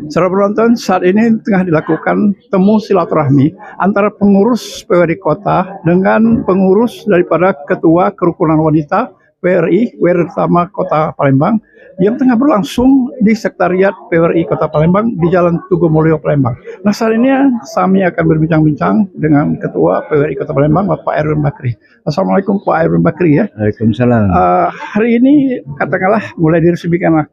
Saudara penonton, saat ini tengah dilakukan temu silaturahmi antara pengurus PWRI Kota dengan pengurus daripada Ketua Kerukunan Wanita PWRI Utama Kota Palembang yang tengah berlangsung di Sekretariat PWRI Kota Palembang di Jalan Tugu Mulyo, Palembang. Nah, saat ini kami akan berbincang-bincang dengan Ketua PWRI Kota Palembang, Bapak Erwin Bakri. Assalamualaikum Pak Erwin Bakri ya. Waalaikumsalam. Hari ini katakanlah mulai diresmikan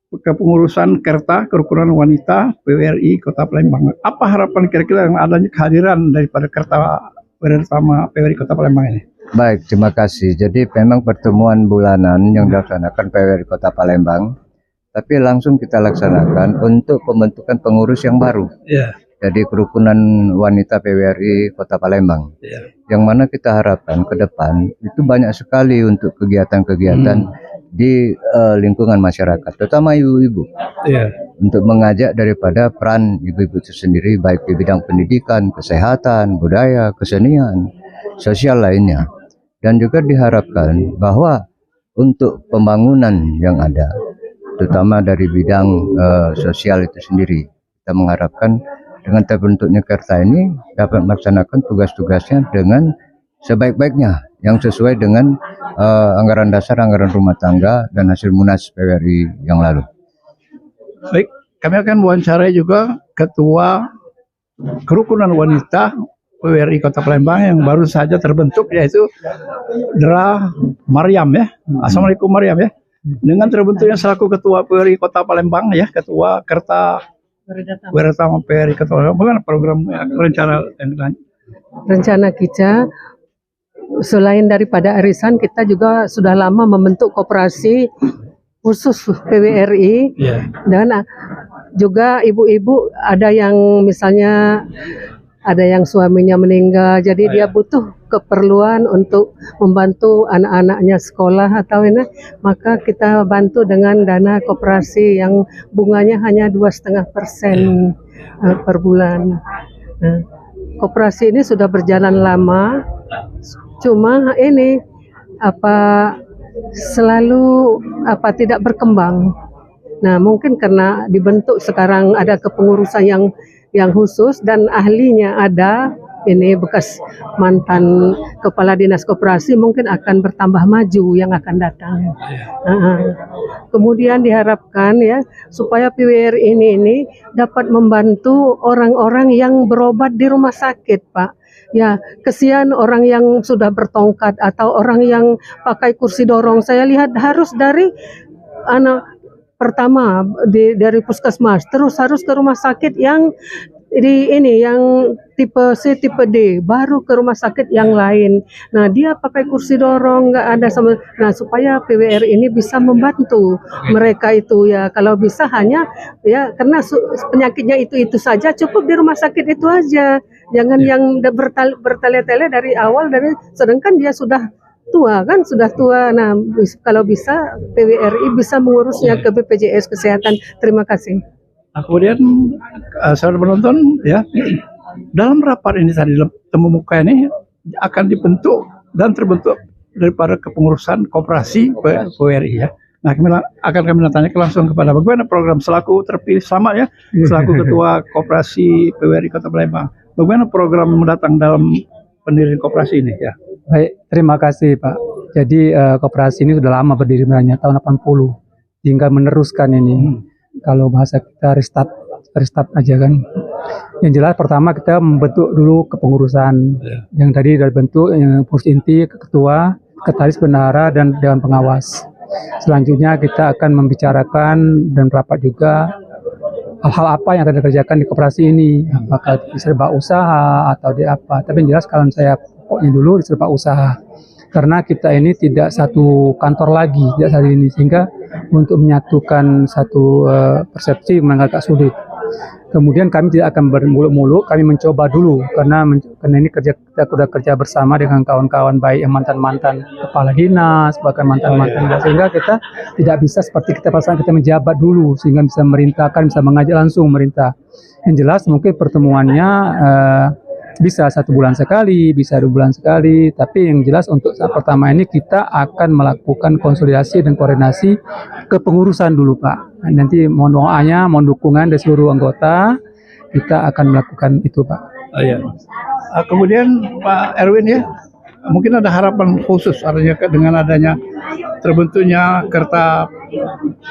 kepengurusan Kerta Kerukunan Wanita PWRI Kota Palembang. Apa harapan kira-kira yang adanya kehadiran daripada Kerta Utama PWRI Kota Palembang ini? Baik, terima kasih. Jadi memang pertemuan bulanan yang dilaksanakan PWRI Kota Palembang, tapi langsung kita laksanakan untuk pembentukan pengurus yang baru. Jadi Kerukunan Wanita PWRI Kota Palembang. Yang mana kita harapkan ke depan itu banyak sekali untuk kegiatan-kegiatan di lingkungan masyarakat, terutama ibu-ibu, untuk mengajak daripada peran ibu-ibu itu sendiri, baik di bidang pendidikan, kesehatan, budaya, kesenian, sosial lainnya. Dan juga diharapkan bahwa untuk pembangunan yang ada, terutama dari bidang sosial itu sendiri, kita mengharapkan dengan terbentuknya Kerta ini dapat melaksanakan tugas-tugasnya dengan sebaik-baiknya, yang sesuai dengan anggaran dasar, anggaran rumah tangga, dan hasil Munas PWRI yang lalu. Baik, kami akan wawancarai juga Ketua Kerukunan Wanita PWRI Kota Palembang yang baru saja terbentuk, yaitu Dra Mariam ya. Assalamualaikum Mariam ya. Dengan terbentuknya selaku Ketua PWRI Kota Palembang ya, Ketua Kerta Utama PWRI Kota Palembang, bagaimana program rencana kita? Selain daripada arisan, kita juga sudah lama membentuk koperasi khusus PWRI, dan juga ibu-ibu ada yang misalnya ada yang suaminya meninggal, jadi dia butuh keperluan untuk membantu anak-anaknya sekolah atau ini, maka kita bantu dengan dana koperasi yang bunganya hanya 2,5% per bulan. Nah, koperasi ini sudah berjalan lama. Cuma ini selalu tidak berkembang. Nah, mungkin karena dibentuk sekarang ada kepengurusan yang khusus dan ahlinya ada, ini bekas mantan kepala dinas koperasi, mungkin akan bertambah maju yang akan datang. Kemudian diharapkan ya supaya PWRI ini dapat membantu orang-orang yang berobat di rumah sakit, Pak. Ya, kesian orang yang sudah bertongkat atau orang yang pakai kursi dorong. Saya lihat harus dari pertama dari puskesmas, terus harus ke rumah sakit yang yang tipe C, tipe D, baru ke rumah sakit yang lain. Nah, dia pakai kursi dorong, nggak ada sama. Nah, supaya PWRI ini bisa membantu mereka itu ya. Kalau bisa hanya ya karena penyakitnya itu saja, cukup di rumah sakit itu aja. Jangan yang bertele-tele dari awal, sedangkan dia sudah tua kan, sudah tua. Nah, kalau bisa PWRI bisa mengurusnya ke BPJS Kesehatan. Terima kasih. Nah, kemudian saudara penonton ya, dalam rapat ini tadi, temu muka ini akan dibentuk dan terbentuk daripada kepengurusan koperasi PWRI ya. Nah, kami tanya langsung kepada bagaimana program selaku terpilih selamat ya, selaku Ketua Koperasi PWRI Kota Palembang. Bagaimana program mendatang dalam pendirian koperasi ini ya? Baik, terima kasih Pak. Jadi koperasi ini sudah lama berdiri sebenarnya, tahun 80, hingga meneruskan ini. Kalau bahasa kita restart aja kan. Yang jelas pertama kita membentuk dulu kepengurusan. Yang tadi sudah bentuk pengurus inti, ketua, sekretaris bendahara, dan dewan pengawas. Selanjutnya kita akan membicarakan dan rapat juga hal-hal apa yang akan dikerjakan di koperasi ini, apakah serba usaha atau di apa. Tapi yang jelas kalau saya pokoknya dulu di serba usaha, karena kita ini tidak satu kantor lagi, tidak saat ini, sehingga untuk menyatukan satu persepsi memang agak sulit. Kemudian kami tidak akan bermuluk-muluk, kami mencoba dulu karena ini kita sudah kerja bersama dengan kawan-kawan baik yang mantan-mantan kepala dinas, bahkan mantan-mantan, sehingga kita tidak bisa seperti kita pasangan kita menjabat dulu sehingga bisa merintahkan, bisa mengajak langsung merintah. Yang jelas mungkin pertemuannya Bisa 1 bulan sekali, bisa 2 bulan sekali, tapi yang jelas untuk saat pertama ini kita akan melakukan konsolidasi dan koordinasi kepengurusan dulu Pak. Nanti mohon doanya, mohon dukungan dari seluruh anggota, kita akan melakukan itu Pak. Oh, iya. Kemudian Pak Erwin ya, mungkin ada harapan khusus artinya dengan adanya terbentuknya Kerta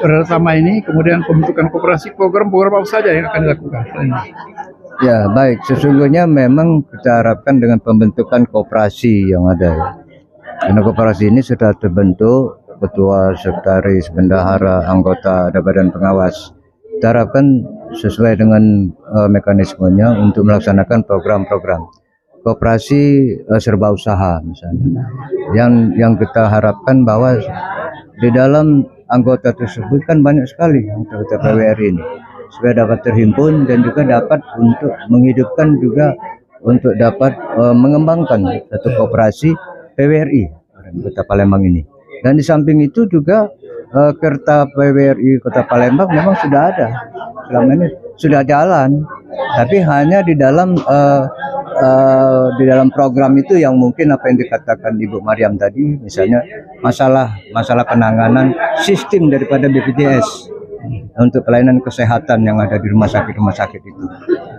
Pertama ini, kemudian pembentukan koperasi, program-program apa saja yang akan dilakukan? Ya, baik. Sesungguhnya memang kita harapkan dengan pembentukan koperasi yang ada ya. Karena koperasi ini sudah terbentuk, ketua, sekretaris, bendahara, anggota, ada badan pengawas. Kita harapkan sesuai dengan mekanismenya untuk melaksanakan program-program. Koperasi serba usaha misalnya. Yang kita harapkan bahwa di dalam anggota tersebut kan banyak sekali anggota PWRI ini, supaya dapat terhimpun dan juga dapat untuk menghidupkan juga untuk dapat mengembangkan satu koperasi PWRI Kota Palembang ini. Dan di samping itu juga Kerta PWRI Kota Palembang memang sudah ada, selama ini sudah jalan, tapi hanya di dalam program itu yang mungkin apa yang dikatakan Ibu Mariam tadi, misalnya masalah penanganan sistem daripada BPJS untuk pelayanan kesehatan yang ada di rumah sakit itu,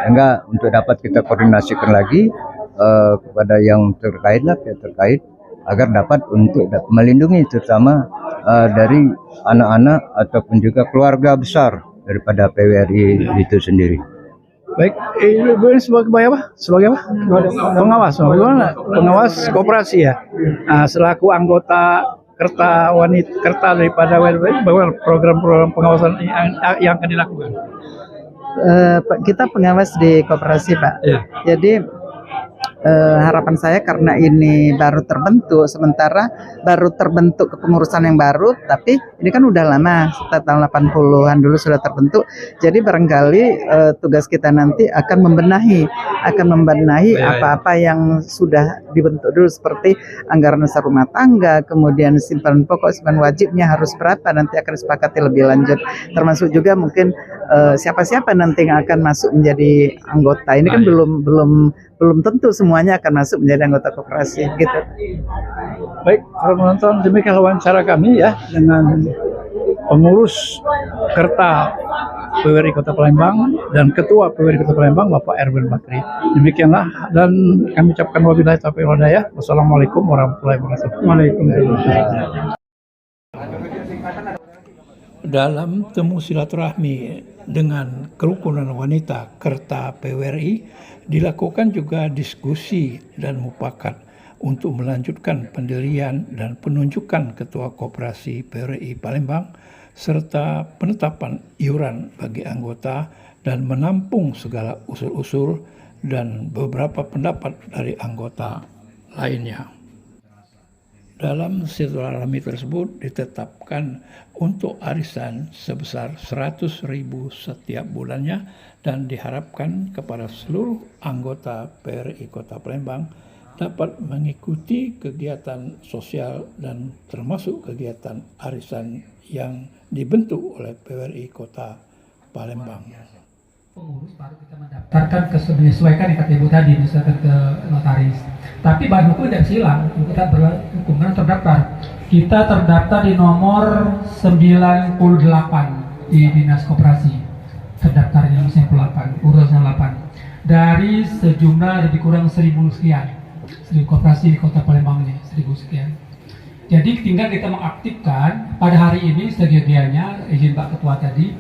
sehingga untuk dapat kita koordinasikan lagi kepada yang terkait agar dapat untuk melindungi terutama dari anak-anak ataupun juga keluarga besar daripada PWRI itu sendiri. Baik, Ibu ini sebagai apa? Sebagai apa? Pengawas, bagaimana? Pengawas koperasi ya. Nah, selaku anggota Kerta daripada WLB, bagaimana program-program pengawasan yang akan dilakukan? Kita pengawas di koperasi Pak. Ya. Jadi harapan saya karena ini baru terbentuk, sementara baru terbentuk kepengurusan yang baru, tapi ini kan udah lama, sekitar tahun 80-an dulu sudah terbentuk. Jadi barangkali tugas kita nanti akan membenahi apa-apa yang sudah dibentuk dulu, seperti anggaran dasar rumah tangga, kemudian simpanan pokok, simpanan wajibnya harus berapa, nanti akan disepakati lebih lanjut. Termasuk juga mungkin siapa-siapa nanti yang akan masuk menjadi anggota. Ini kan belum tentu semuanya akan masuk menjadi anggota koperasi gitu. Baik, para penonton, demikian wawancara kami ya dengan pengurus Kerta PWRI Kota Palembang dan Ketua PWRI Kota Palembang Bapak Erwin Bakri. Demikianlah, dan kami ucapkan wabillahi taufiq wal hidayah. Wassalamualaikum warahmatullahi wabarakatuh. Waalaikumsalam. Dalam temu silaturahmi dengan kerukunan wanita Kerta PWRI dilakukan juga diskusi dan mufakat untuk melanjutkan pendirian dan penunjukan Ketua Koperasi PWRI Palembang serta penetapan iuran bagi anggota dan menampung segala usul-usul dan beberapa pendapat dari anggota lainnya. Dalam silaturahmi tersebut ditetapkan untuk arisan sebesar 100.000 setiap bulannya dan diharapkan kepada seluruh anggota PWRI Kota Palembang dapat mengikuti kegiatan sosial dan termasuk kegiatan arisan yang dibentuk oleh PWRI Kota Palembang. Pengurus baru kita mendaftarkan menyesuaikan yang kata Ibu tadi, misalkan ke notaris. Tapi bahan hukum tidak silang, kita berhukum karena terdaftar. Kita terdaftar di nomor 98 di Dinas Koperasi. Terdaftarnya 98, urusan 8. Dari sejumlah lebih kurang 1.000 sekian. 1.000 koperasi di Kota Palembang ini, 1.000 sekian. Jadi tinggal kita mengaktifkan pada hari ini segigiannya, izin Pak Ketua tadi,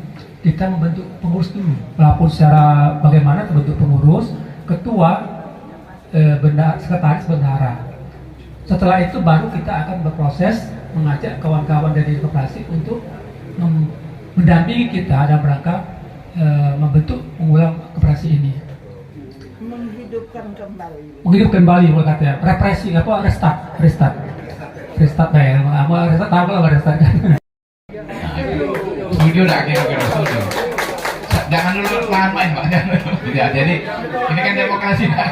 kita membentuk pengurus dulu, pelapor secara bagaimana terbentuk pengurus, ketua, sekretaris, bendahara. Setelah itu baru kita akan berproses mengajak kawan-kawan dari koperasi untuk mendampingi kita dalam rangka membentuk mengulang koperasi ini. Menghidupkan kembali, kalau katanya represi apa restart ya, mau restart tahu kalau restart kan. Setuju dah kira-kira setuju. Jangan dulu main Pak. Ya, jadi ini kan demokrasi Pak.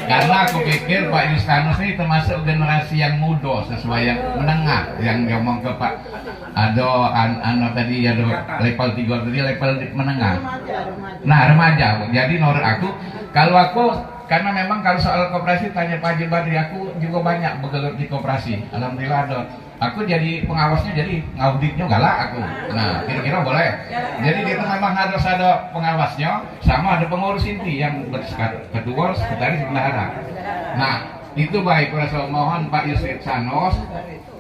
Karena aku pikir Pak Yustanus ini termasuk generasi yang muda sesuai yang menengah yang ngomong ke Pak Ado tadi ya level 3 tadi level menengah. Nah remaja. Jadi menurut aku kalau aku karena memang kalau soal koperasi tanya Pak Haji Badri, aku juga banyak bergelut di koperasi. Alhamdulillah ada. Aku jadi pengawasnya, jadi ngauditnya galak aku. Nah, kira-kira boleh. Jadi itu memang harus ada pengawasnya, sama ada pengurus inti yang ketua, sekretaris, bendahara. Nah, itu baik. Rasul mohon Pak Yusuf Sanos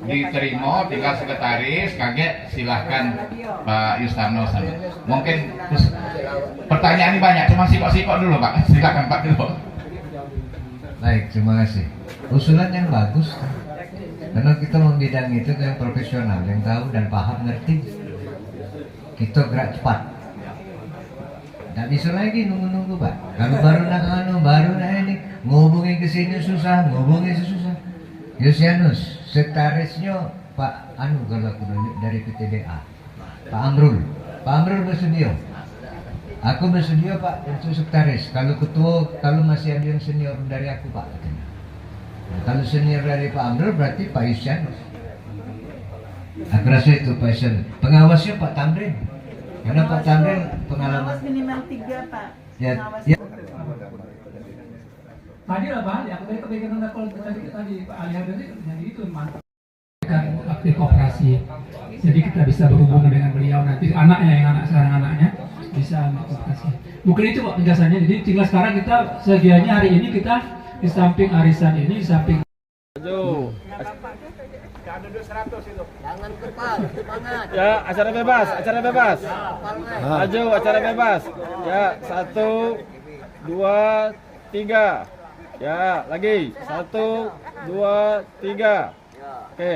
diterima, tinggal sekretaris, kaget silahkan Pak Yustanos. Mungkin pertanyaan ini banyak, cuma sikok-sikok dulu Pak. Silakan Pak dulu. Baik, terima kasih. Usulan yang bagus. Karena kita membidang itu yang profesional, yang tahu dan paham, ngerti. Kita gerak cepat. Tidak bisa lagi nunggu-nunggu Pak. Kalau baru nak ini, ngubungi ke sini susah, ngubungi susah. Yusianus, sekretarisnya Pak kalau aku nunjuk dari PTBA, Pak Amrul. Pak Amrul bersedia. Aku bersedia Pak untuk sekretaris. Kalau ketua, kalau masih ada yang senior dari aku Pak. Nah, kalau senior dari Pak Amrul berarti Pak Yusianus. Aku rasa itu Pak Yusianus. Pengawasnya Pak Tamrin. Karena Pak Tamrin pengalaman. Pengawas minimal 3 Pak. Ya. Tadi lah Pak, aku tadi kepikiran tadi Pak Ali Hadari jadi itu mantap. Aktif koperasi. Jadi kita bisa berhubungan dengan beliau nanti anaknya yang sekarang anaknya bisa koperasi. Mungkin itu Pak penjelasannya. Jadi tinggal sekarang kita segianya hari ini kita di samping arisan ini, di samping Maju. Jangan kepal, semangat. Ya, acara bebas, acara bebas. Maju, acara bebas. Ya, 1, 2, 3. Ya, lagi. 1, 2, 3. Oke.